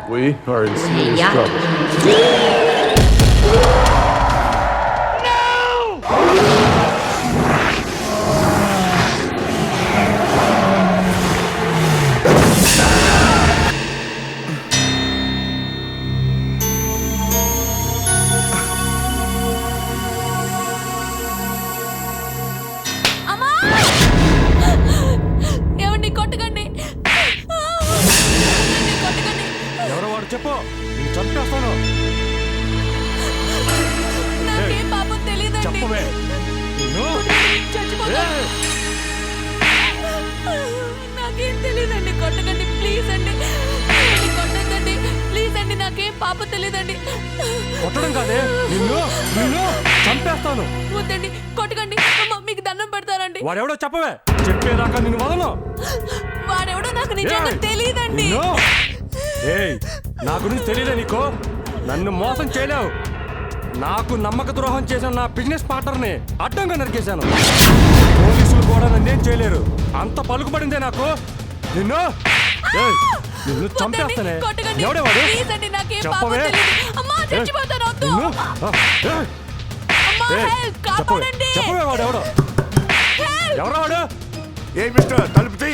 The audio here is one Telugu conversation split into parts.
We are in serious trouble. చెప్పు, నేను చంపేస్తాను. నాకేం పాపం తెలియదండి. చెప్పవే. నాకేం తెలియదండి. కొట్టకండి ప్లీజ్ అండి. కొట్టకండి ప్లీజ్ అండి. నాకేం పాపం తెలియదండి. కొట్టడం కాదే, నిన్ను నిన్ను చంపేస్తాను. వద్దండి, కొట్టకండి. మీకు దండం పెడతారండి. వాడెవడో చెప్పవే. చెప్పేదాకా నిన్ను వదలను. వాడెవడో నాకు నిజంగా తెలియదండి. ఏయ్, నా గురించి తెలియలే నీకు? నన్ను మోసం చేయలేవు. నాకు నమ్మక ద్రోహం చేసిన నా బిజినెస్ పార్ట్నర్ని అడ్డంగా నరికేశాను. పోలీసులు కూడా నన్నేం చేయలేరు. అంత పలుకుపడిందే నాకు. నిన్ను నిన్ను చంపేస్తానే. ఎవడేవాడు? చెప్పవే. చెప్పవే వాడు. ఎవడో వాడు? ఏ మిస్టర్, తలుపు తీ.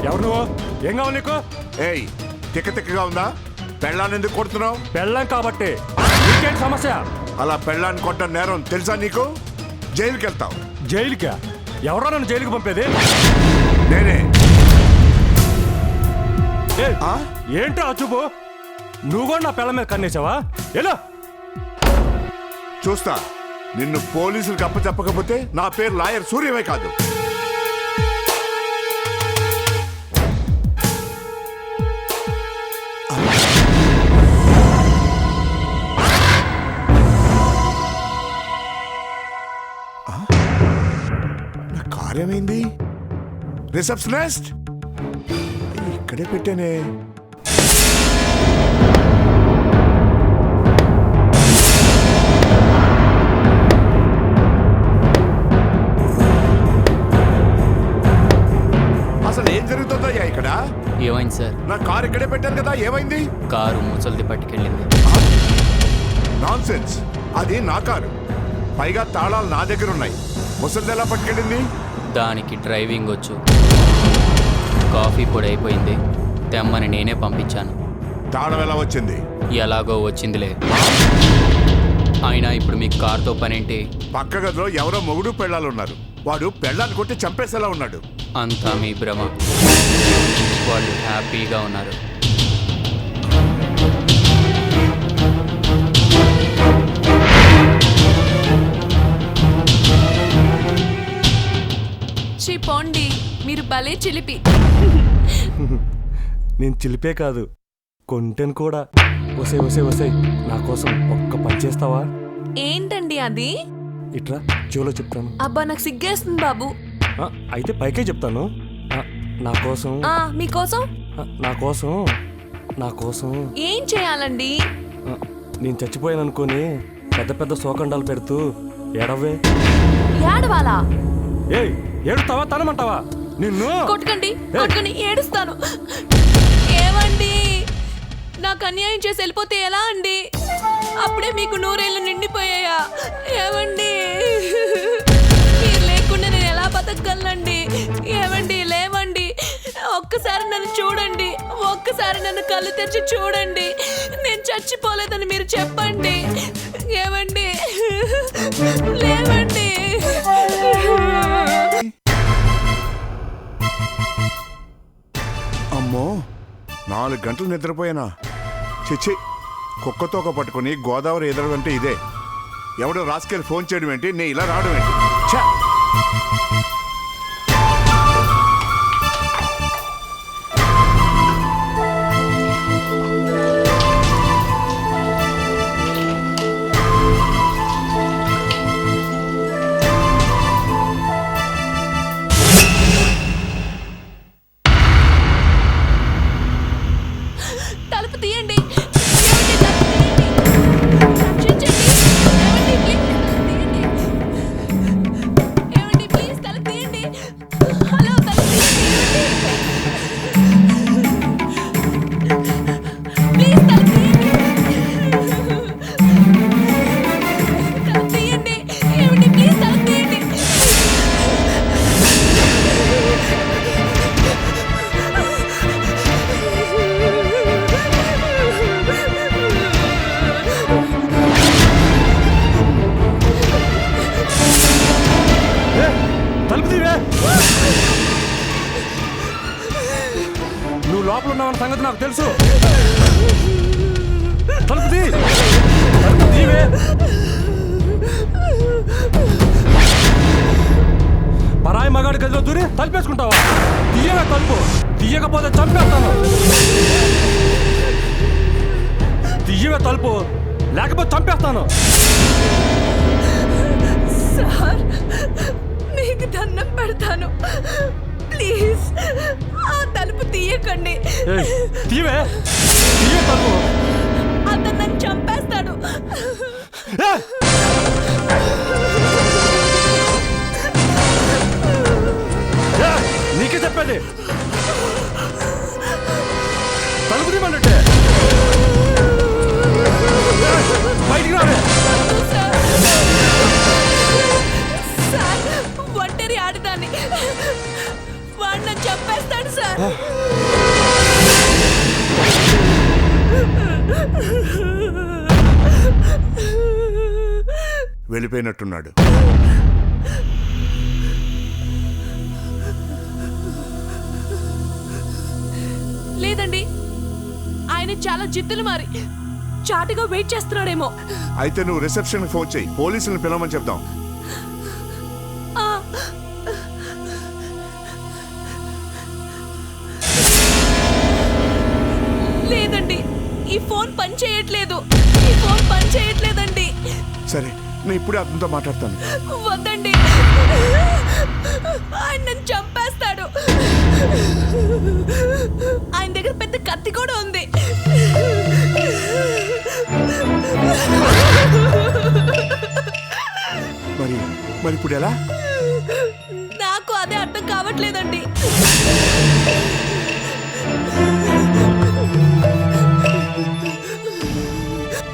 ఎవరు నువ్వు? ఏం కావాలి నీకు? ఏయ్, తిక్కగా ఉందా? పెళ్ళాన్ని ఎందుకు కొడుతున్నావు? పెళ్ళాం కాబట్టి. నీకేంటి సమస్య? అలా పెళ్ళాన్ని కొట్ట నేరం తెలుసా నీకు? జైలుకి వెళ్తావు. జైలుకా? ఎవరో నన్ను జైలుకి పంపేది? నేనే. ఏంటో ఆ చూపు? నువ్వు కూడా నా పిల్ల మీద కన్నేసావా? ఎలా చూస్తా. నిన్ను పోలీసులకు అప్పచెప్పకపోతే నా పేరు లాయర్ సూర్యమే కాదు. ఏమైంది? రిసెప్షనిస్ట్ ఇక్కడే పెట్టానే. అసలు ఏం జరుగుతుందయ్యా ఇక్కడ? ఏమైంది సార్? నా కారు ఇక్కడే పెట్టాను కదా, ఏమైంది? కారు ముసలిది పట్టుకెళ్ళింది. నాన్సెన్స్, అది నా కారు. పైగా తాళాలు నా దగ్గర ఉన్నాయి. ముసలిది ఎలా పట్టుకెళ్ళింది? దానికి డ్రైవింగ్ వచ్చు. కాఫీ పొడి అయిపోయింది, తెమ్మని నేనే పంపించాను. తాళం ఎలా వచ్చింది? ఎలాగో వచ్చిందిలే. అయినా ఇప్పుడు మీకు కారుతో పనేంటి? పక్క గదిలో ఎవరో మొగుడు పెళ్ళాలు ఉన్నారు. వాడు పెళ్ళాన్ని కొట్టి చంపేసేలా ఉన్నాడు. అంతా మీ భ్రమ. వాళ్ళు హ్యాపీగా ఉన్నారు. పోండి, మీరు భలే చిలిపి. నేను చిలిపే కాదు, కొంటెను కూడా. వసే వసే వసే, నా కోసం ఒక్క పని చేస్తావా? ఏంటండి అది? ఇట్రా, చెవులో చెప్తాను. అబ్బా, నాకు సిగ్గేస్తుంది బాబు. అయితే పైకే చెప్తాను. నా కోసం. మీకోసం? నా కోసం, నా కోసం ఏం చేయాలండి? నేను చచ్చిపోయాను అనుకోని పెద్ద పెద్ద శోకండాలు పెడుతూ ఏడవే. ఏడవాలా? ఏయ్, ఏడుస్తావా తనమంటావా? నిన్ను కొట్టకండి, కొట్టకండి, ఏడుస్తాను. ఏమండి, నాకు అన్యాయం చేసి వెళ్ళిపోతే ఎలా అండి? అప్పుడే మీకు 100 ఏళ్ళు నిండిపోయాయా? ఏమండి, మీరు లేకుండా నేను ఎలా బతకగలనండి? ఏమండి, లేవండి. ఒక్కసారి నన్ను చూడండి. ఒక్కసారి నన్ను కళ్ళు తెరిచి చూడండి. నేను చచ్చిపోలేదని మీరు చెప్పండి. ఏమండి, లేవండి. అమ్మో, 4 గంటలు నిద్రపోయానా? చిచ్చి, కుక్కతోక పట్టుకుని గోదావరి ఎదరడంటే ఇదే. ఎవడో రాసుకెళ్ళి ఫోన్ చేయడం ఏంటి, నేను ఇలా రావడం ఏంటి? ఛా! తలుపు తీయండి. ఏమండి, ప్లీజ్ తలుపు తీయండి. నువ్వు లోపల ఉన్నావన్న సంగతి నాకు తెలుసు. తలుపు తీ. తలుపు తీవే. పరాయి మగాడి గదిలో దూరి తలుపేసుకుంటావా? తీయగా తలుపు. తీయకపోతే చంపేస్తాను. తీయవే తలుపు, లేకపోతే చంపేస్తాను. సార్ మీకు దండం పెడతాను, ప్లీజ్ ఆ తలుపు తీయకండి. తీవే. తీయ తలుపు. అతను నన్ను చంపేస్తాడు. నీకే చెప్పండి. తలుపు తీయమంటే బయటికి రాలే. సార్ ఒంటరి ఆడదాన్ని, వాడు నన్ను చంపేస్తాడు సార్. వెళ్ళిపోయినట్టున్నాడు. లేదండి, ఆయన చాలా జిత్తులు మారి చాటుగా వెయిట్ చేస్తున్నాడేమో. అయితే నువ్వు రిసెప్షన్ ఫోన్ చేయి, పోలీసులను పిలవమని చెప్దాం. ఆ, లేదండి, ఈ ఫోన్ పని చేయట్లేదు. ఈ ఫోన్ పని చేయట్లేదండి. సరే, నేను ఇప్పుడే అతనితో మాట్లాడతాను. వద్దండి, ఆయన నన్ను చంపేస్తాడు. ఆయన దగ్గర పెద్ద కత్తి కూడా ఉంది. మరి ఇప్పుడు ఎలా? నాకు అదే అర్థం కావట్లేదండి.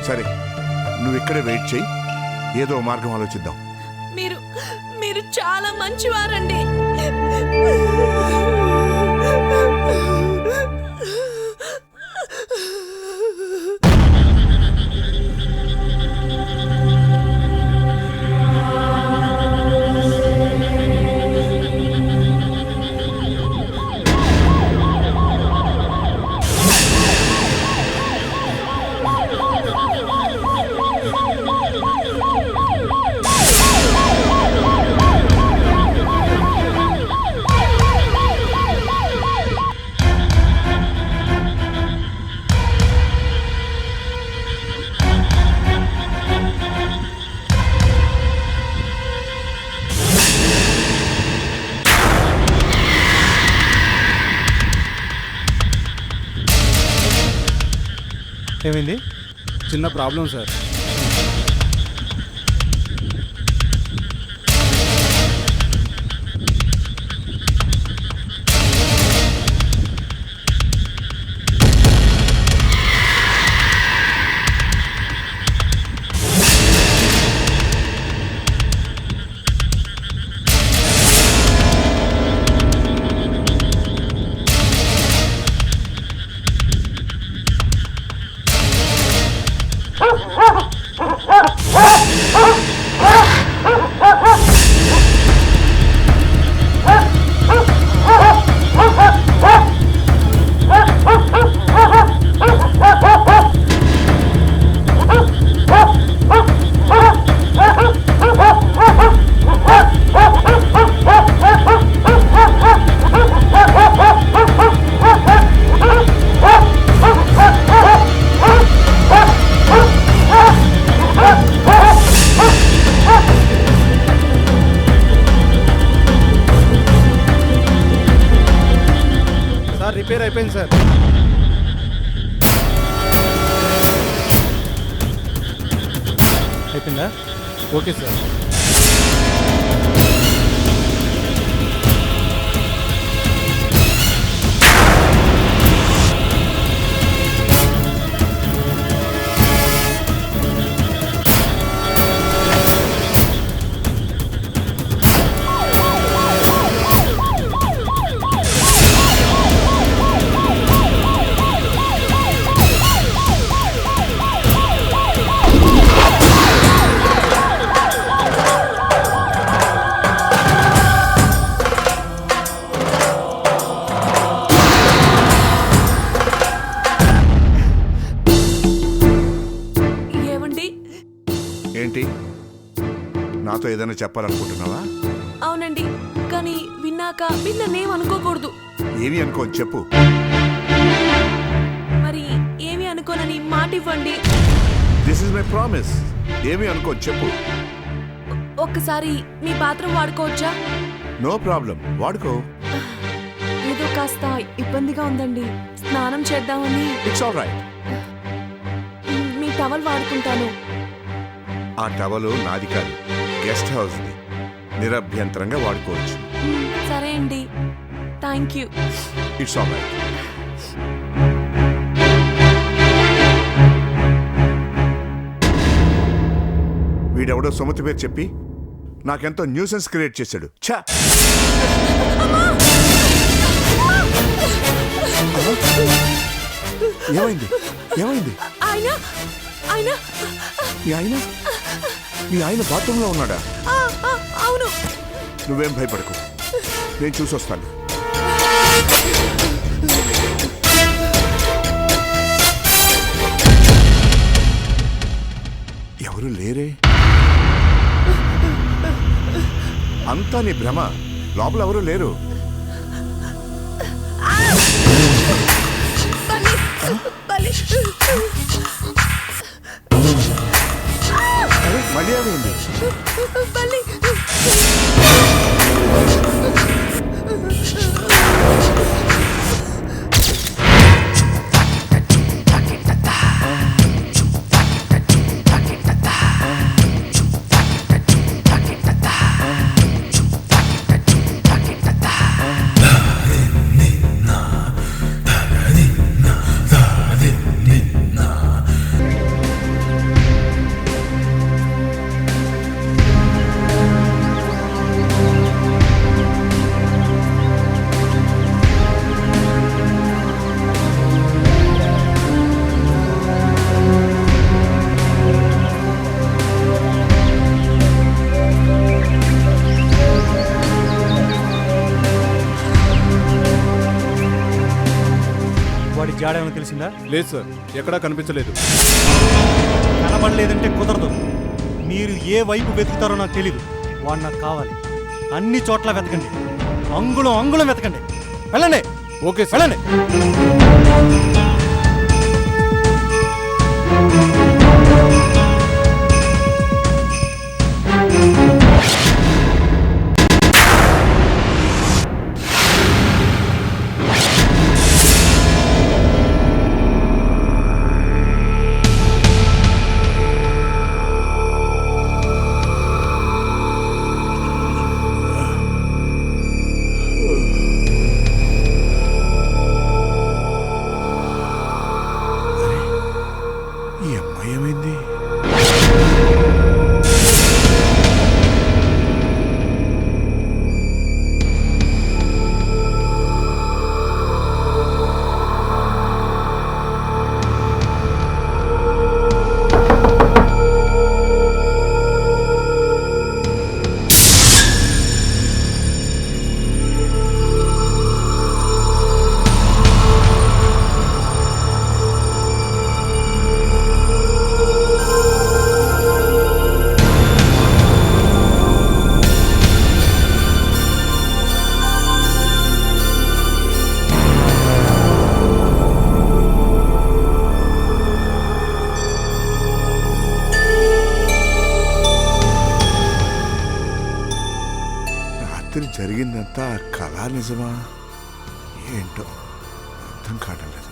సరే, నువ్వు ఇక్కడే వెయిట్ చేయి, ఏదో మార్గం ఆలోచిద్దాం. మీరు చాలా మంచివారండి. ఏమైంది? చిన్న ప్రాబ్లం సార్. రిపేర్ అయిపోయింది సార్. అయిపోయిందా? Okay sir. ఏదైనా చెప్పాలనుకుంటున్నావా? అవునండి, కానీ విన్నాక విన్ననేం అనుకోకూడదు. ఏమి అనుకోని చెప్పు. మరి ఏమి అనుకోనని మాట ఇవ్వండి. This is my promise. ఏమి అనుకోని చెప్పు. ఒక్కసారి మీ పాత్రం వాడుకోవచ్చా? నో ప్రాబ్లం, వాడుకో. ఏదో కాస్త ఇబ్బందిగా ఉందండి. స్నానం చేద్దామని. It's all right. మీ టవల్ వాడుకుంటాను. ఆ టవలు నాది కాదు, గెస్ట్ హౌస్ది. నిరభ్యంతరంగా వాడుకోవచ్చు. సరే అండి, thank you. It's all right. వీడెవడో సుమతి పేరు చెప్పి నాకెంతో న్యూసెన్స్ క్రియేట్ చేశాడు. ఛా! ఏమైంది? ఏమైంది? ఆయన ఆయన మీ ఆయన బాత్రూంలో ఉన్నాడా? అవును. నువ్వేం భయపడకు, నేను చూసొస్తాను. ఎవరు లేరే? అంతా నీ భ్రమ. లోపల ఎవరు లేరు. మళ్ళీ ఏమైంది? వాడి జాడేమో తెలిసిందా? లేదు సార్, ఎక్కడా కనిపించలేదు. కనబడలేదంటే కుదరదు. మీరు ఏ వైపు వెతుకుతారో నాకు తెలీదు. వాడు నాకు కావాలి. అన్ని చోట్ల వెతకండి, అంగుళం అంగుళం వెతకండి. వెళ్ళండి. Okay sir. వెళ్ళండి. ఈ అమ్మాయి ఏమైంది? రాత్రి జరిగిందంతా కళా నిజమా ఏంటో అర్థం కావడం లేదు.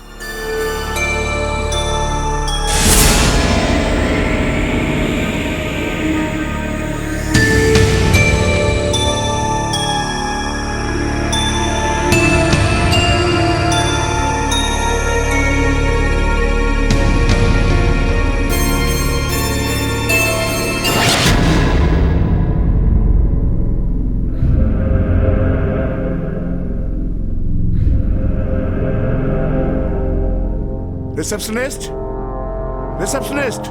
Receptionist? Receptionist?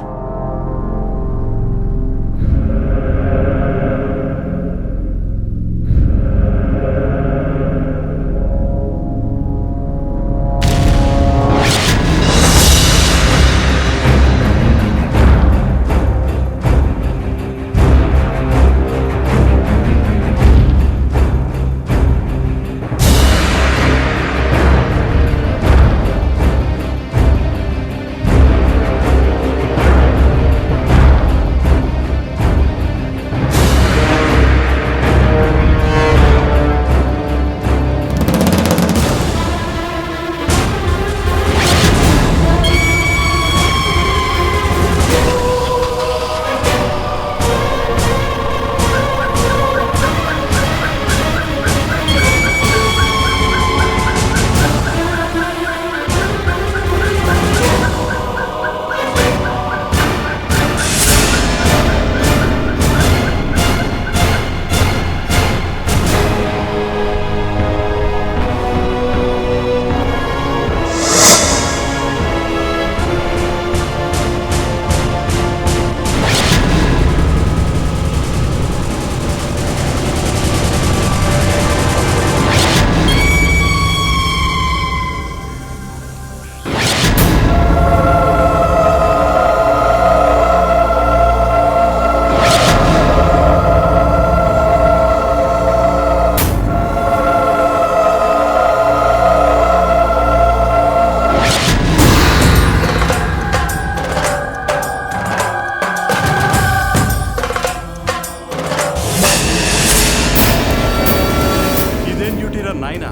ఇదేం డ్యూటీరా నాయనా?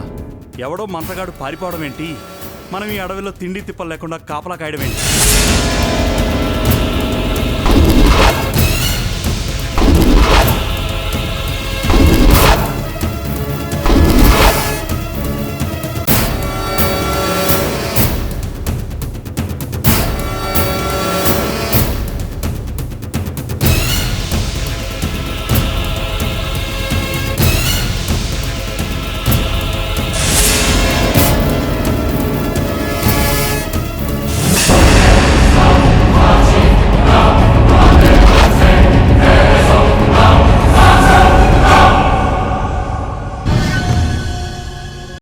ఎవడో మంత్రగాడు పారిపోవడం ఏంటి? మనం ఈ అడవిలో తిండి తిప్పలు లేకుండా కాపలా కాయడం ఏంటి?